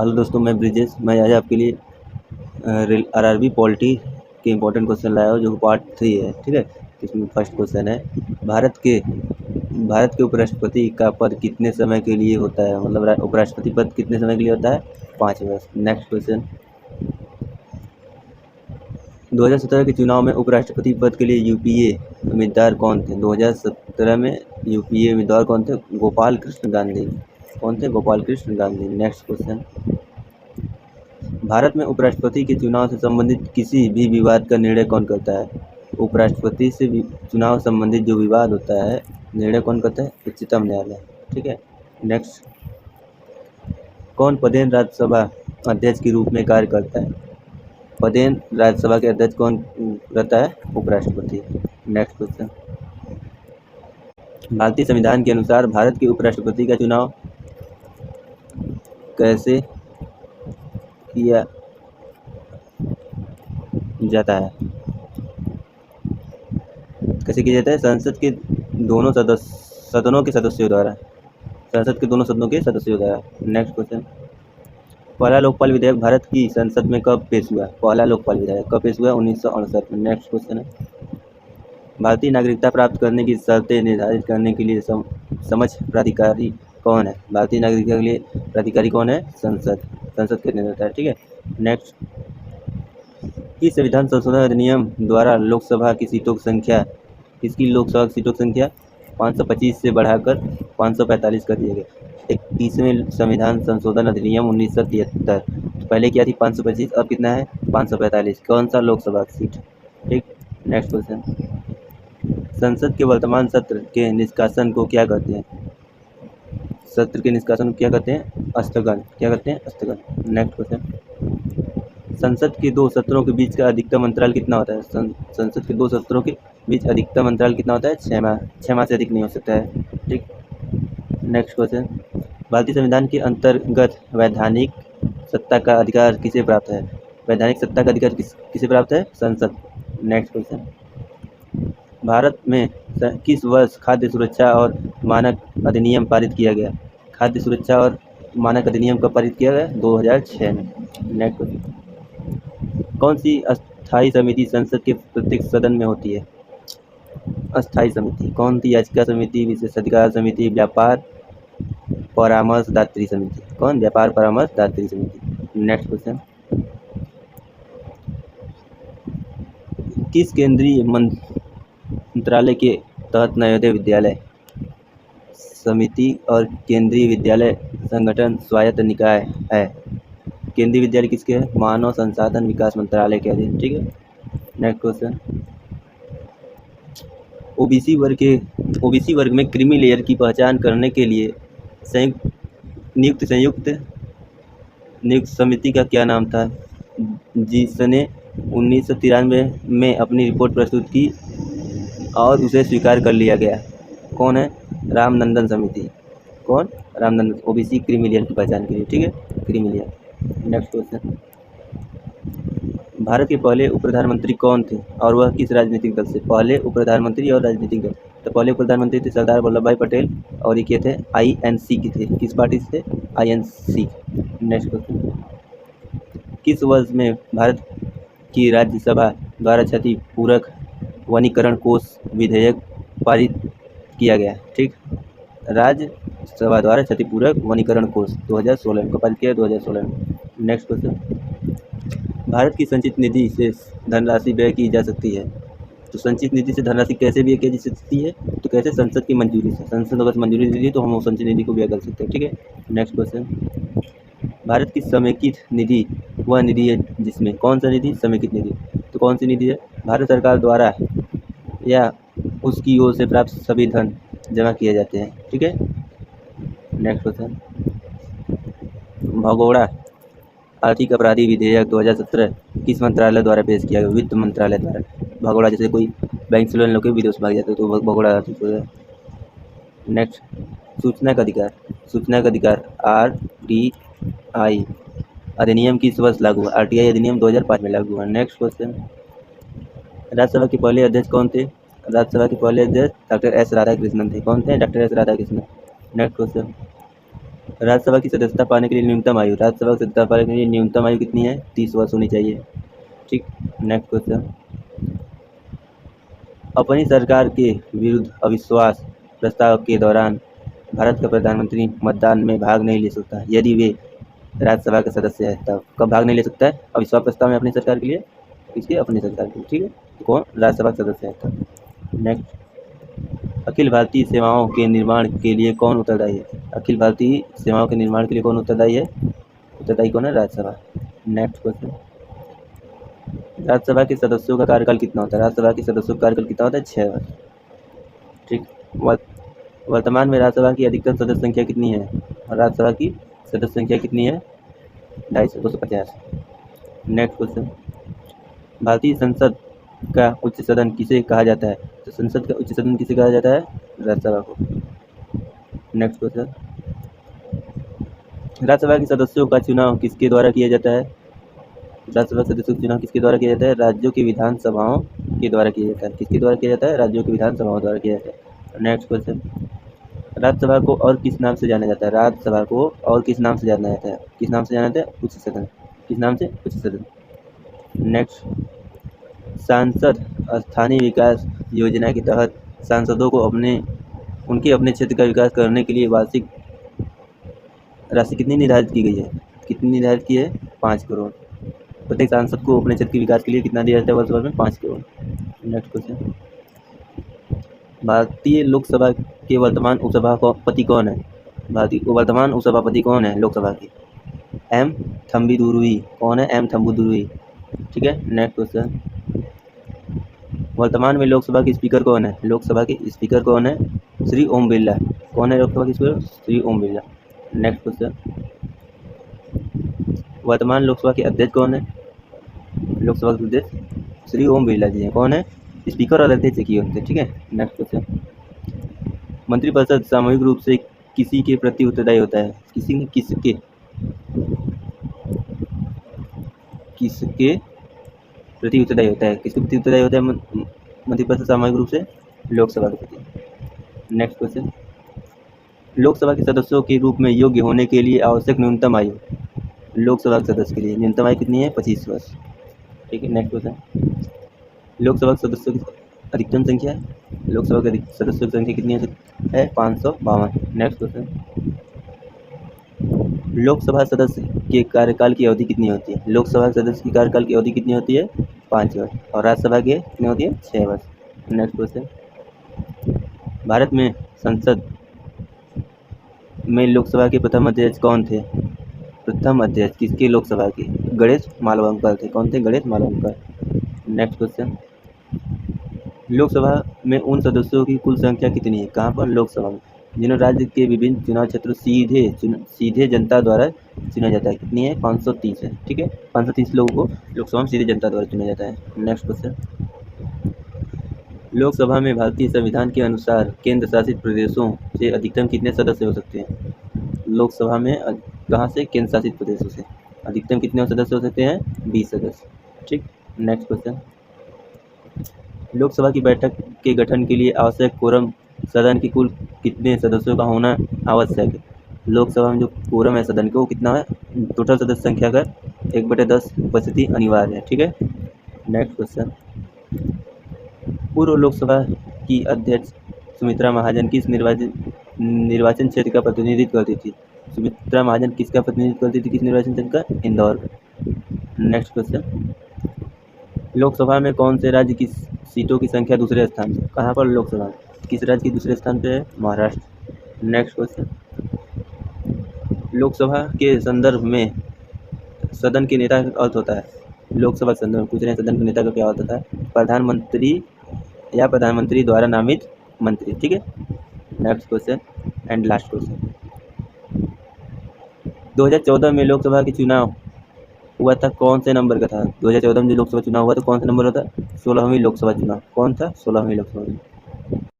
Hello दोस्तों, मैं ब्रिजेश। मैं आज आपके लिए आरआरबी पॉलिटी के इंपॉर्टेंट क्वेश्चन लाया हूँ जो पार्ट 3 है। ठीक है, इसमें फर्स्ट क्वेश्चन है, भारत के उपराष्ट्रपति का पद कितने समय के लिए होता है? मतलब उपराष्ट्रपति पद कितने समय के लिए होता है? 5 वर्ष। नेक्स्ट क्वेश्चन, 2017 के चुनाव में उपराष्ट्रपति पद के लिए यूपीए उम्मीदवार कौन थे? 2017 में यूपीए उम्मीदवार कौन थे? गोपाल कृष्ण गांधी। कौन थे? गोपाल कृष्ण गांधी। नेक्स्ट क्वेश्चन, भारत में उपराष्ट्रपति के चुनाव से संबंधित किसी भी विवाद का निर्णय कौन करता है? उपराष्ट्रपति से चुनाव संबंधित जो विवाद होता है, निर्णय कौन करता है? उच्चतम न्यायालय। ठीक है। नेक्स्ट, कौन पदेन राज्यसभा अध्यक्ष के रूप में कार्य करता है? पदेन राज्यसभा के अध्यक्ष कौन रहता है? उपराष्ट्रपति। नेक्स्ट क्वेश्चन, भारतीय संविधान के अनुसार भारत के उपराष्ट्रपति का चुनाव कैसे किया जाता है? कैसे किया जाता है? संसद के दोनों सदनों के सदस्यों द्वारा। संसद के दोनों सदनों के सदस्यों द्वारा। नेक्स्ट क्वेश्चन, पहला लोकपाल विधेयक भारत की संसद में कब पेश हुआ? पहला लोकपाल विधेयक कब पेश हुआ? 1968 में। नेक्स्ट क्वेश्चन है, भारतीय नागरिकता प्राप्त करने की शर्तें निर्धारित करने के लिए समझ प्राधिकारी कौन है? भारतीय नागरिकता के लिए प्राधिकारी कौन है? संसद के निर्णय है। ठीक है। नेक्स्ट, इस संविधान संशोधन अधिनियम द्वारा लोकसभा की सीटों की संख्या, इसकी लोकसभा की सीटों की संख्या 525 से बढ़ाकर 545 कर दिया गया। 31वें संविधान संशोधन अधिनियम 1973। पहले क्या थी? 525, अब कितना है? 545। कौन सा लोकसभा की सीट? ठीक। नेक्स्ट क्वेश्चन, संसद के वर्तमान सत्र के निष्कासन को क्या कहते हैं? सत्र के निष्कासन को क्या कहते हैं? स्थगन। क्या कहते हैं? स्थगन। नेक्स्ट क्वेश्चन, संसद के दो सत्रों के बीच का अधिकतम अंतराल कितना होता है? संसद के दो सत्रों के बीच अधिकतम अंतराल कितना होता है? 6 माह। 6 माह से अधिक नहीं हो सकता है। ठीक। नेक्स्ट क्वेश्चन, भारतीय संविधान के अंतर्गत वैधानिक सत्ता का अधिकार किसे प्राप्त है? वैधानिक सत्ता का अधिकार किसे प्राप्त है? संसद। नेक्स्ट क्वेश्चन, भारत में किस वर्ष खाद्य सुरक्षा और मानक अधिनियम पारित किया गया? खाद्य सुरक्षा और मानक अधिनियम कब पारित किया गया? 2006 में। नेक्स्ट क्वेश्चन, कौन सी अस्थायी समिति संसद के प्रत्येक सदन में होती है? अस्थायी समिति कौन सी? याचिका समिति, विशेषाधिकार समिति, व्यापार परामर्शदात्री समिति। कौन? व्यापार परामर्शदात्री समिति। नेक्स्ट क्वेश्चन, किस केंद्रीय मंत्रालय के तहत नवोदय विद्यालय समिति और केंद्रीय विद्यालय संगठन स्वायत्त निकाय है? केंद्रीय विद्यालय किसके है? मानव संसाधन विकास मंत्रालय के अधीन। ठीक है। नेक्स्ट क्वेश्चन, ओबीसी वर्ग में क्रीमी लेयर की पहचान करने के लिए संयुक्त समिति का क्या नाम था, जिसने 1993 में अपनी रिपोर्ट प्रस्तुत की और उसे स्वीकार कर लिया गया? कौन है? रामनंदन समिति। कौन? रामनंदन। ओबीसी क्रीमी लेयर की पहचान के लिए। ठीक है, creamy layer. Next question, Bharat के पहले उप प्रधानमंत्री कौन थे और वह किस राजनीतिक दल से? पहले उप प्रधानमंत्री और राजनीतिक दल, तो पहले उप प्रधानमंत्री थे सरदार वल्लभ भाई पटेल और ये थे आईएनसी के थे। किस पार्टी से थे? आईएनसी। नेक्स्ट क्वेश्चन, किस वर्ष में भारत की राज्यसभा द्वारा क्षतिपूरक वनीकरण कोष विधेयक पारित किया गया? ठीक, राज्यसभा द्वारा क्षतिपूरक वनीकरण कोष 2016 में पारित किया, 2016 में। नेक्स्ट क्वेश्चन, भारत की संचित निधि से धनराशि व्यय की जा सकती है, तो संचित निधि से धनराशि कैसे व्यय की जा सकती है? तो कैसे? संसद की मंजूरी से। संसद अगर मंजूरी दे दी तो हम संचित निधि को व्यय कर सकते हैं। ठीक है। नेक्स्ट क्वेश्चन, भारत की समेकित निधि वह निधि है जिसमें, कौन सा निधि? समेकित निधि। तो कौन सी निधि है? भारत सरकार द्वारा या उसकी ओर से प्राप्त सभी धन जमा किए जाते हैं। ठीक है। नेक्स्ट क्वेश्चन, भगोड़ा आर्थिक अपराधी विधेयक 2017 किस मंत्रालय द्वारा पेश किया गया? वित्त मंत्रालय द्वारा। भगोड़ा, जैसे कोई बैंक से लोन लेकर विदेश भाग जाते तो भगोड़ा आर्थिक हो गया। नेक्स्ट, सूचना का अधिकार RTI अधिनियम किस वर्ष लागू हुआ? RTI अधिनियम 2005 में लागू हुआ। नेक्स्ट क्वेश्चन, राज्यसभा के पहले अध्यक्ष कौन थे? राज्यसभा के पहले अध्यक्ष डॉक्टर एस राधाकृष्णन थे। कौन थे? Doctor S Radhakrishnan. Next question, Rajya Sabha की सदस्यता पाने के लिए न्यूनतम आयु, राज्यसभा की सदस्यता पाने के लिए न्यूनतम आयु कितनी है? 30 वर्ष होनी चाहिए। ठीक, नेक्स्ट क्वेश्चन, अपनी सरकार के विरुद्ध अविश्वास प्रस्ताव के दौरान भारत का प्रधानमंत्री मतदान में भाग नहीं ले सकता यदि वे राज्यसभा का सदस्य है। तब कब भाग नहीं ले सकता है? अविश्वास प्रस्ताव में अपनी सरकार के लिए, किसके? अपनी सरकार के लिए। ठीक है, तो कौन? राज्यसभा का सदस्य है तब। नेक्स्ट, अखिल भारतीय सेवाओं के निर्माण के लिए कौन उत्तरदायी है? अखिल भारतीय सेवाओं के निर्माण के लिए कौन उत्तरदायी है? उत्तरदायी कौन है? राज्यसभा। नेक्स्ट क्वेश्चन, राज्यसभा के सदस्यों का कार्यकाल कितना होता है? राज्यसभा के सदस्यों का कार्यकाल कितना होता है? 6 वर्ष। ठीक, वर्तमान में राज्यसभा की अधिकतम सदस्य संख्या कितनी है? राज्यसभा की सदस्य संख्या कितनी है? 250। नेक्स्ट क्वेश्चन, भारतीय संसद का उच्च सदन किसे कहा जाता है? तो संसद का उच्च सदन किसे कहा जाता है? राज्यसभा को। नेक्स्ट क्वेश्चन, राज्यसभा के सदस्यों का चुनाव किसके द्वारा किया जाता है? राज्यसभा सदस्यों का चुनाव किसके द्वारा किया जाता है? राज्यों की विधानसभाओं के द्वारा किया जाता है। किसके द्वारा किया जाता है? राज्यों की विधानसभाओं द्वारा किया जाता है। नेक्स्ट क्वेश्चन, राज्यसभा को और किस नाम से जाना जाता है? राज्यसभा को और किस नाम से जाना जाता है? किस नाम से जाना जाता है? उच्च सदन। किस नाम से? उच्च सदन। नेक्स्ट, सांसद स्थानीय विकास योजना के तहत सांसदों को उनके अपने क्षेत्र का विकास करने के लिए वार्षिक राशि कितनी निर्धारित की गई है? कितनी निर्धारित की है? 5 करोड़। प्रत्येक सांसद को अपने क्षेत्र के विकास के लिए कितना दिया जाता है वर्ष भर में? 5 करोड़। नेक्स्ट क्वेश्चन, भारतीय लोकसभा के वर्तमान उपसभापति कौन है? भारतीय वर्तमान उपसभापति कौन है लोकसभा के? एम थम्बीदुरुई। कौन है? एम थम्बीदुरुई। ठीक है, नेक्स्ट क्वेश्चन, वर्तमान में लोकसभा के स्पीकर कौन है? लोकसभा के स्पीकर कौन है? श्री ओम बिरला। कौन है लोकसभा के speaker? Shri Om Birla. Next question, वर्तमान लोकसभा के अध्यक्ष कौन है? लोकसभा के अध्यक्ष श्री ओम बिरला जी हैं। कौन है? स्पीकर और अध्यक्ष एक ही होते हैं। ठीक है, नेक्स्ट क्वेश्चन, मंत्रिपरिषद सामूहिक रूप से किसी के प्रति उत्तरदायी होता है? किसके प्रति उत्तरदायी होता है? किसके प्रति उत्तरदायी होता है मंत्रिपरिषद सामूहिक रूप से? लोकसभा के प्रति। नेक्स्ट क्वेश्चन, लोकसभा के सदस्यों के रूप में योग्य होने के लिए आवश्यक न्यूनतम आयु लोकसभा के सदस्य के लिए न्यूनतम आयु कितनी है? 25 वर्ष। ठीक है, नेक्स्ट क्वेश्चन, लोकसभा के सदस्यों की अधिकतम संख्या लोकसभा के सदस्यों की संख्या कितनी है? 552। नेक्स्ट क्वेश्चन, लोकसभा सदस्य के कार्यकाल की अवधि कितनी होती है? लोकसभा सदस्य की कार्यकाल की अवधि कितनी होती है? 5 वर्ष। और राज्यसभा के कितनी होती है? 6 वर्ष। नेक्स्ट क्वेश्चन, भारत में संसद में लोकसभा के प्रथम अध्यक्ष कौन थे? प्रथम अध्यक्ष किसके? लोकसभा के गणेश मालवंकर थे। कौन थे? गणेश मालवंकर। नेक्स्ट क्वेश्चन, लोकसभा में उन सदस्यों की कुल संख्या कितनी है? कहाँ पर? लोकसभा में, जिन्हें राज्य के विभिन्न चुनाव क्षेत्रों सीधे जनता द्वारा चुना जाता है। कितनी है? 530 है। ठीक है, 530 लोगों को लोकसभा में सीधे जनता द्वारा चुना जाता है। नेक्स्ट क्वेश्चन, लोकसभा में भारतीय संविधान के अनुसार केंद्र शासित प्रदेशों से अधिकतम कितने सदस्य हो सकते हैं? लोकसभा में कहाँ से? केंद्र शासित प्रदेशों से। अधिकतम कितने सदस्य हो सकते हैं? 20 सदस्य। ठीक, नेक्स्ट क्वेश्चन, लोकसभा की बैठक के गठन के लिए आवश्यक कोरम सदन के कुल कितने सदस्यों का होना आवश्यक है? लोकसभा में जो कोरम है सदन का वो कितना है? टोटल सदस्य संख्या का 1/10 उपस्थिति अनिवार्य है। ठीक है, नेक्स्ट क्वेश्चन, पूर्व लोकसभा की अध्यक्ष सुमित्रा महाजन किस निर्वाचन क्षेत्र का प्रतिनिधित्व करती थी? सुमित्रा महाजन किसका प्रतिनिधित्व करती थी? किस निर्वाचन क्षेत्र का? इंदौर का। नेक्स्ट क्वेश्चन, लोकसभा में कौन से राज्य की सीटों की संख्या दूसरे स्थान पर? कहाँ पर? लोकसभा में किस राज्य की दूसरे स्थान पे है? महाराष्ट्र। नेक्स्ट क्वेश्चन, लोकसभा के संदर्भ में सदन के नेता का अर्थ होता है? लोकसभा के संदर्भ में पूछ रहे हैं सदन के नेता का क्या अर्थ होता है? प्रधानमंत्री या प्रधानमंत्री द्वारा नामित मंत्री। ठीक है, next question and last question, 2014 में लोकसभा के चुनाव हुआ था, कौन से नंबर का था? 2014 में जो लोकसभा चुनाव हुआ था कौन सा नंबर होता? 16वीं लोकसभा चुनाव। कौन था? 16वीं लोकसभा चुनाव।